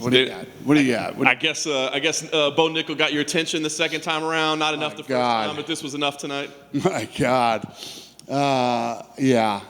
What do you got? What do you got? I guess Bo Nickel got your attention the second time around. Not enough the first time, but this was enough tonight. My God. Yeah.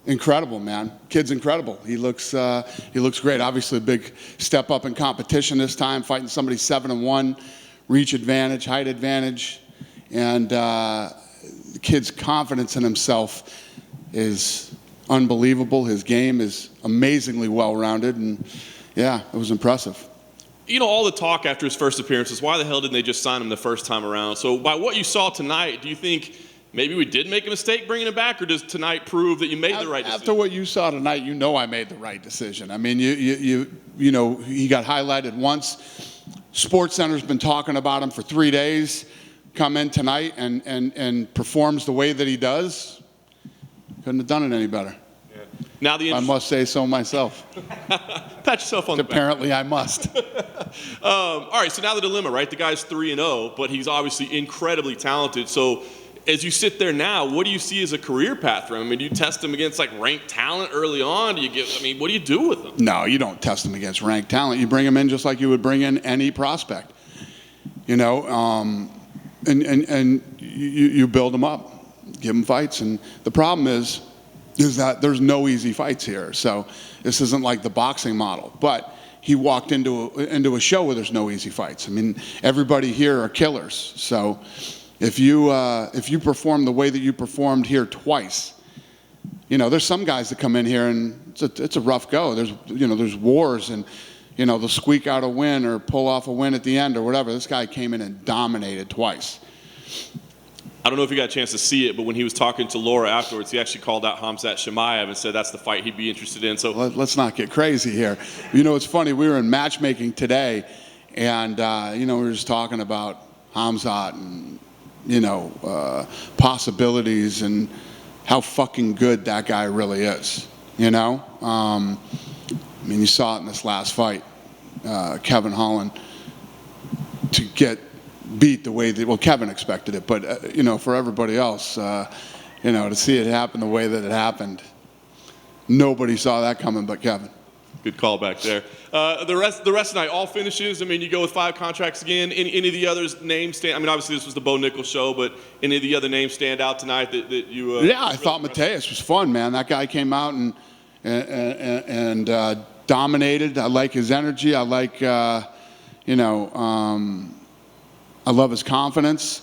Incredible, man. Kid's incredible. He looks great. Obviously, a big step up in competition this time, fighting somebody 7-1, reach advantage, height advantage, and the kid's confidence in himself is unbelievable. His game is amazingly well-rounded, and yeah, it was impressive. You know, all the talk after his first appearance is why the hell didn't they just sign him the first time around? So by what you saw tonight, do you think maybe we did make a mistake bringing him back, or does tonight prove that you made the right decision? After what you saw tonight, you know I made the right decision. I mean, you know, he got highlighted once. SportsCenter's been talking about him for 3 days. Come in tonight and performs the way that he does. Couldn't have done it any better. Yeah. Now I must say so myself. Pat yourself on the back. Apparently I must. All right, so now the dilemma, right? The guy's 3-0, but he's obviously incredibly talented. So as you sit there now, what do you see as a career path for him? I mean, do you test him against like ranked talent early on? What do you do with him? No, you don't test him against ranked talent. You bring him in just like you would bring in any prospect. You know, and you build him up, give him fights. And the problem is that there's no easy fights here. So this isn't like the boxing model. But he walked into a show where there's no easy fights. I mean, everybody here are killers. So if you perform the way that you performed here twice, you know, there's some guys that come in here and it's a rough go. There's wars and, you know, they'll squeak out a win or pull off a win at the end or whatever. This guy came in and dominated twice. I don't know if you got a chance to see it, but when he was talking to Laura afterwards, he actually called out Khamzat Chimaev and said that's the fight he'd be interested in. So let's not get crazy here. You know, it's funny. We were in matchmaking today, and you know, we were just talking about Khamzat and, you know, possibilities and how fucking good that guy really is. You know, I mean, you saw it in this last fight, Kevin Holland, to get beat the way that, well, Kevin expected it, but you know, for everybody else, you know, to see it happen the way that it happened, nobody saw that coming but Kevin. Good call back there. The rest of the night, all finishes. I mean, you go with 5 contracts again. Any of the others names stand? I mean, obviously this was the Bo Nickel show, but any of the other names stand out tonight that you? Yeah, I thought Mateus was fun, man. That guy came out and dominated. I like his energy. I like, you know, I love his confidence.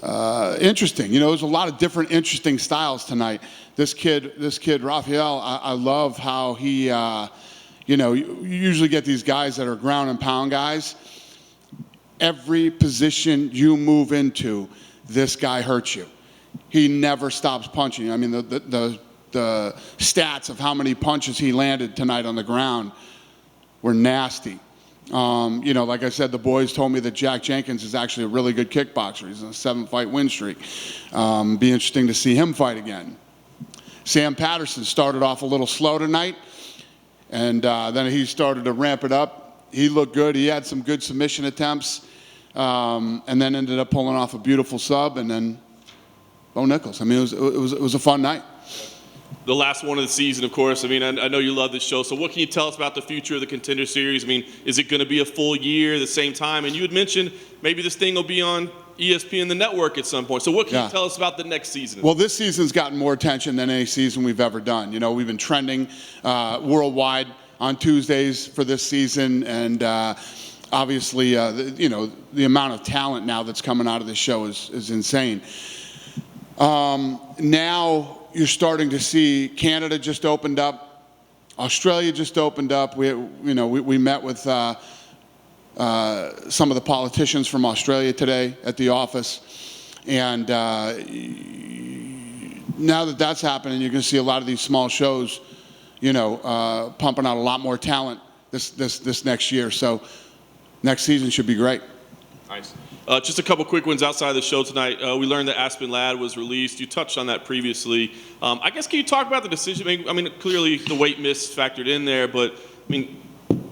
Interesting. You know, there's a lot of different interesting styles tonight. This kid, Rafael, I love how he, you know, you usually get these guys that are ground and pound guys. Every position you move into, this guy hurts you. He never stops punching. I mean, the stats of how many punches he landed tonight on the ground were nasty. You know, like I said, the boys told me that Jack Jenkins is actually a really good kickboxer. He's on a 7-fight win streak. Be interesting to see him fight again. Sam Patterson started off a little slow tonight, and then he started to ramp it up. He looked good. He had some good submission attempts, and then ended up pulling off a beautiful sub, and then Bo Nichols. I mean, it was a fun night. The last one of the season, of course. I mean, I know you love this show. So what can you tell us about the future of the Contender Series? I mean, is it going to be a full year, the same time? And you had mentioned maybe this thing will be on ESPN, the network, at some point. So what can you tell us about the next season? Well, this season's gotten more attention than any season we've ever done. You know, we've been trending worldwide on Tuesdays for this season. And obviously, you know, the amount of talent now that's coming out of this show is insane. Now you're starting to see Canada just opened up, Australia just opened up. We met with some of the politicians from Australia today at the office, and now that that's happening, you're going to see a lot of these small shows, you know, pumping out a lot more talent this next year. So next season should be great. Nice. Just a couple quick ones outside of the show tonight. We learned that Aspen Ladd was released. You touched on that previously. I guess can you talk about the decision? I mean, clearly the weight miss factored in there, but I mean,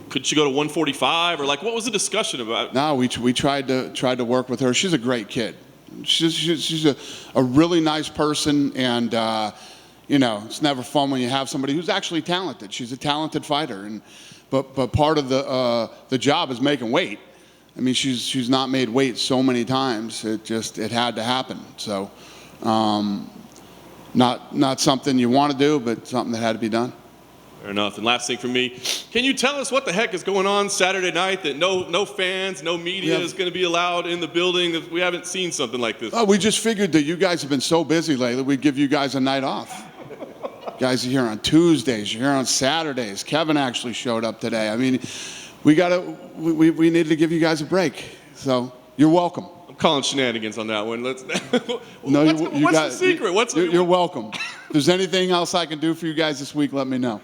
could she go to 145 or like what was the discussion about? No, we tried to work with her. She's a great kid. She's a really nice person, and it's never fun when you have somebody who's actually talented. She's a talented fighter, but part of the job is making weight. I mean, she's not made weight so many times. It had to happen. So, not something you want to do, but something that had to be done. Fair enough. And last thing for me, can you tell us what the heck is going on Saturday night that no fans, no media is going to be allowed in the building? That we haven't seen something like this. Oh, we just figured that you guys have been so busy lately, we'd give you guys a night off. You guys are here on Tuesdays, you're here on Saturdays. Kevin actually showed up today. I mean, we needed to give you guys a break. So you're welcome. I'm calling shenanigans on that one. Let's. No, what's the secret? You're welcome. If there's anything else I can do for you guys this week, let me know.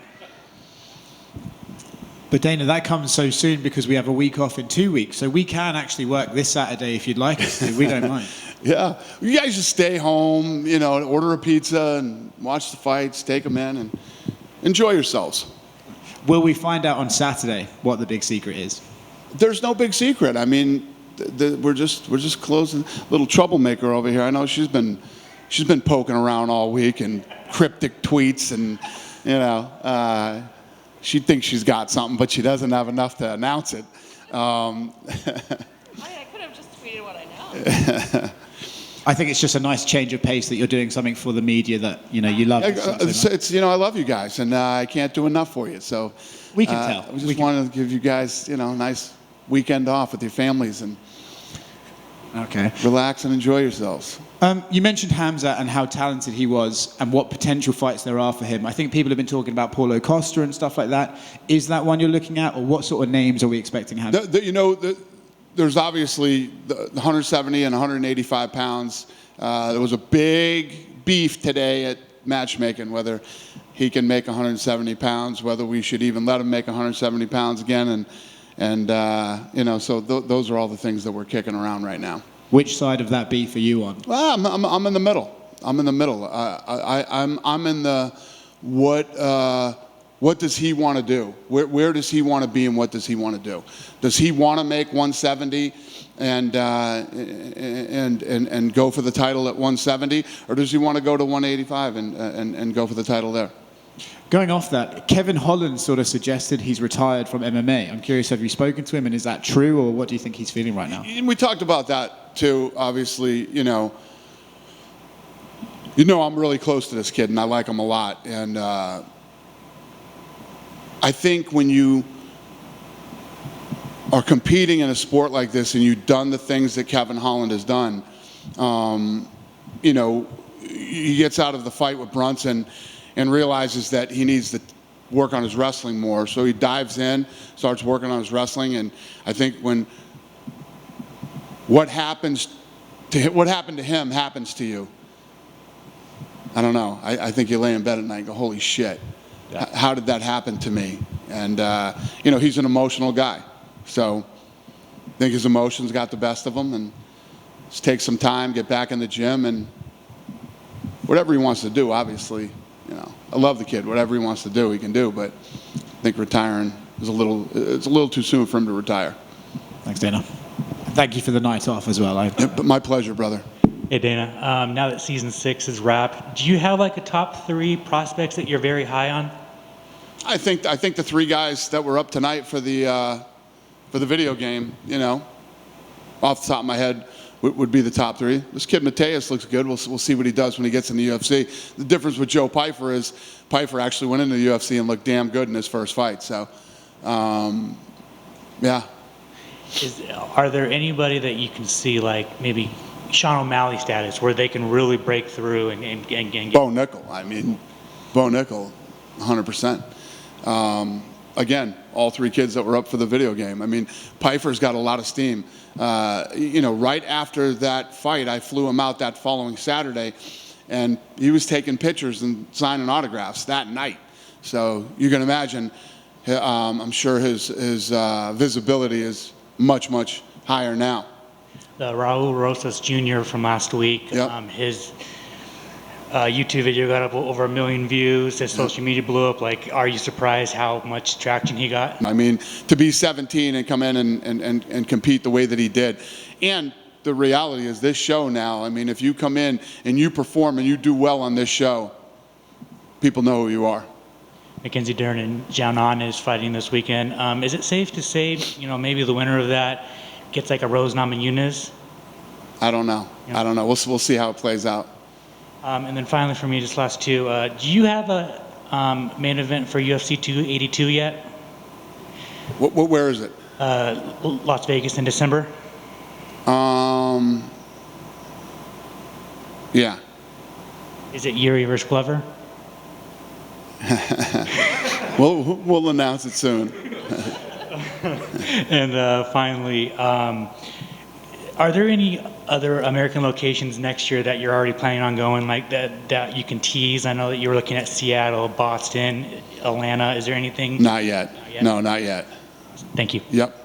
But Dana, that comes so soon because we have a week off in 2 weeks. So we can actually work this Saturday if you'd like us to. We don't mind. Yeah. You guys just stay home, order a pizza and watch the fights, take them in, and enjoy yourselves. Will we find out on Saturday what the big secret is? There's no big secret. I mean, we're just closing. Little troublemaker over here. I know she's been poking around all week and cryptic tweets and, she thinks she's got something, but she doesn't have enough to announce it. I could have just tweeted what I know. I think it's just a nice change of pace that you're doing something for the media that you love. It's I love you guys, and I can't do enough for you. So we can tell. I just wanted to give you guys a nice weekend off with your families and relax and enjoy yourselves. You mentioned Hamza and how talented he was and what potential fights there are for him. I think people have been talking about Paulo Costa and stuff like that. Is that one you're looking at, or what sort of names are we expecting Hamza? There's obviously the 170 and 185 pounds. There was a big beef today at matchmaking, whether he can make 170 pounds, whether we should even let him make 170 pounds again. So those are all the things that we're kicking around right now. Which side of that beef are you on? Well, I'm in the middle. I'm in the middle. I'm in the what does he want to do? Where does he want to be, and what does he want to do? Does he want to make 170 and go for the title at 170, or does he want to go to 185 and go for the title there? Going off that, Kevin Holland sort of suggested he's retired from MMA. I'm curious, have you spoken to him, and is that true, or what do you think he's feeling right now? We talked about that too. Obviously, I'm really close to this kid, and I like him a lot. And I think when you are competing in a sport like this, and you've done the things that Kevin Holland has done, he gets out of the fight with Brunson and realizes that he needs to work on his wrestling more. So he dives in, starts working on his wrestling, and I think when what happened to him happens to you, I don't know. I think you lay in bed at night and go, holy shit, how did that happen to me? And, he's an emotional guy. So I think his emotions got the best of him, and just take some time, get back in the gym, and whatever he wants to do, obviously. I love the kid. Whatever he wants to do, he can do. But I think retiring is a little too soon for him to retire. Thanks, Dana. Thank you for the night off as well. My pleasure, brother. Hey, Dana. Now that season 6 is wrapped, do you have like a top 3 prospects that you're very high on? I think the 3 guys that were up tonight for the video game, off the top of my head, would be the top 3. This kid Mateus looks good. We'll see what he does when he gets in the UFC. The difference with Joe Pyfer is Pyfer actually went into the UFC and looked damn good in his first fight. So, yeah. Are there anybody that you can see, like maybe Sean O'Malley status, where they can really break through and get... Bo Nickel. Bo Nickel, 100%. Again, all 3 kids that were up for the video game. Pyfer's got a lot of steam. Right after that fight, I flew him out that following Saturday, and he was taking pictures and signing autographs that night. So you can imagine, I'm sure his visibility is much, much higher now. Raul Rosas Jr. from last week, yep. His YouTube video got up over 1 million views. His social media blew up. Are you surprised how much traction he got? To be 17 and come in and compete the way that he did. And the reality is this show now, if you come in and you perform and you do well on this show, people know who you are. Mackenzie Dern and Jianan is fighting this weekend. Is it safe to say, maybe the winner of that gets like a Rose Namajunas? I don't know. Yeah. I don't know. We'll see how it plays out. And then finally for me, just last two, do you have a main event for UFC 282 yet? Where is it? Las Vegas in December? Yeah. Is it Yuri versus Glover? We'll announce it soon. And finally, are there any other American locations next year that you're already planning on going, like that you can tease? I know that you were looking at Seattle, Boston, Atlanta. Is there anything? Not yet. Not yet? No, not yet. Thank you. Yep.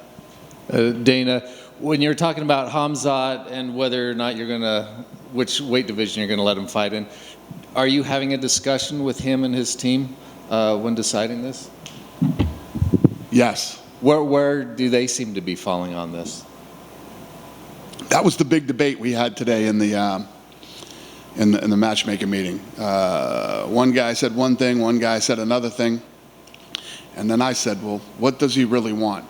Dana, when you're talking about Hamzat and whether or not which weight division you're going to let him fight in, are you having a discussion with him and his team when deciding this? Yes. Where do they seem to be falling on this? That was the big debate we had today in the matchmaking meeting. One guy said one thing, one guy said another thing, and then I said, "Well, what does he really want?"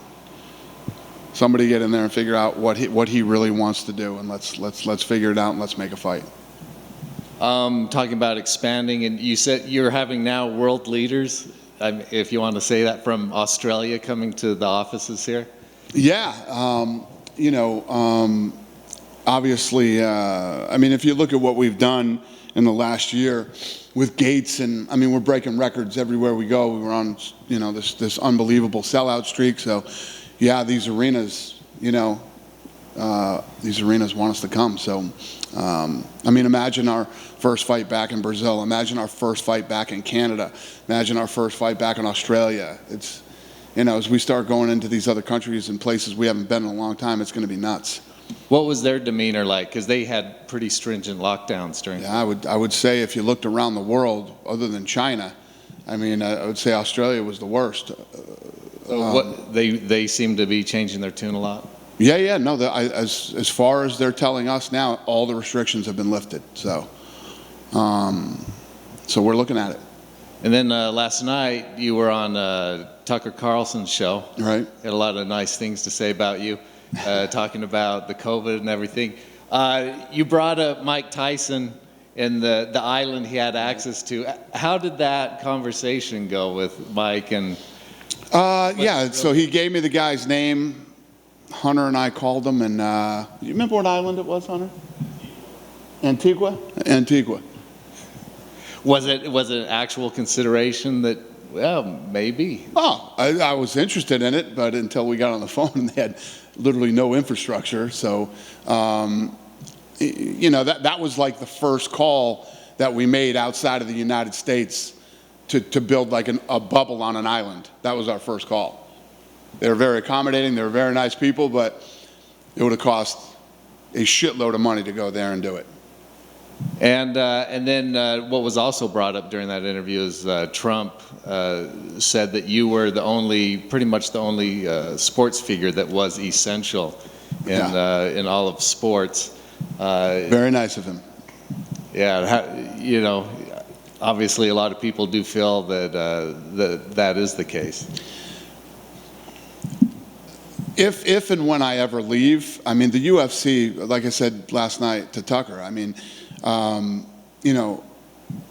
Somebody get in there and figure out what he really wants to do, and let's figure it out and let's make a fight. Talking about expanding, and you said you're having now world leaders, if you want to say that, from Australia coming to the offices here. Yeah, obviously, if you look at what we've done in the last year with Gates, and we're breaking records everywhere we go. We were on, this unbelievable sellout streak. So, yeah, these arenas want us to come. So, imagine our first fight back in Brazil. Imagine our first fight back in Canada. Imagine our first fight back in Australia. It's, as we start going into these other countries and places we haven't been in a long time, it's going to be nuts. What was their demeanor like? Because they had pretty stringent lockdowns during. Yeah, I would say if you looked around the world, other than China, I would say Australia was the worst. They seem to be changing their tune a lot. Yeah, no. As far as they're telling us now, all the restrictions have been lifted. So we're looking at it. And then last night you were on Tucker Carlson's show. Right. Had a lot of nice things to say about you, talking about the COVID and everything. You brought up Mike Tyson and the island he had access to. How did that conversation go with Mike? And so he gave me the guy's name. Hunter and I called him, and you remember what island it was, Hunter? Antigua. Was it an actual consideration that, well, maybe? Oh, I was interested in it, but until we got on the phone and they had literally no infrastructure. So, that was like the first call that we made outside of the United States to build like a bubble on an island. That was our first call. They were very accommodating. They were very nice people, but it would have cost a shitload of money to go there and do it. And then what was also brought up during that interview is Trump said that you were pretty much the only sports figure that was essential in all of sports. Very nice of him. Yeah, obviously a lot of people do feel that that is the case. If and when I ever leave, the UFC, like I said last night to Tucker,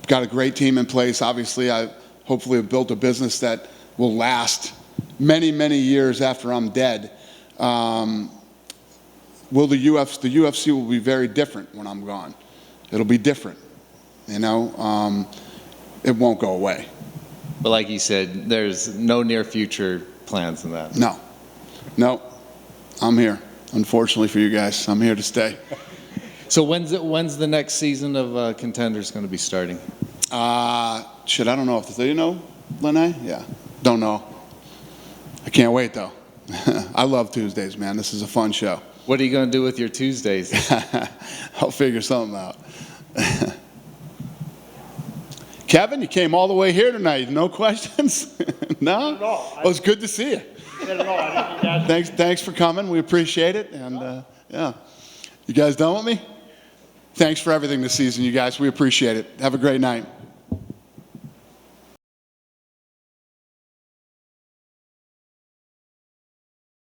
got a great team in place. Obviously, I hopefully have built a business that will last many, many years after I'm dead. The UFC will be very different when I'm gone. It'll be different, it won't go away. But like you said, there's no near future plans in that. No, I'm here. Unfortunately for you guys, I'm here to stay. So when's the next season of Contenders going to be starting? I don't know do you know, Lene? Yeah, don't know. I can't wait though. I love Tuesdays, man. This is a fun show. What are you going to do with your Tuesdays? I'll figure something out. Kevin, you came all the way here tonight. No questions? No? Not at all. Well, it's good to see you. Not at all. I didn't ask. Thanks for coming. We appreciate it. And yeah, you guys done with me? Thanks for everything this season, you guys. We appreciate it. Have a great night.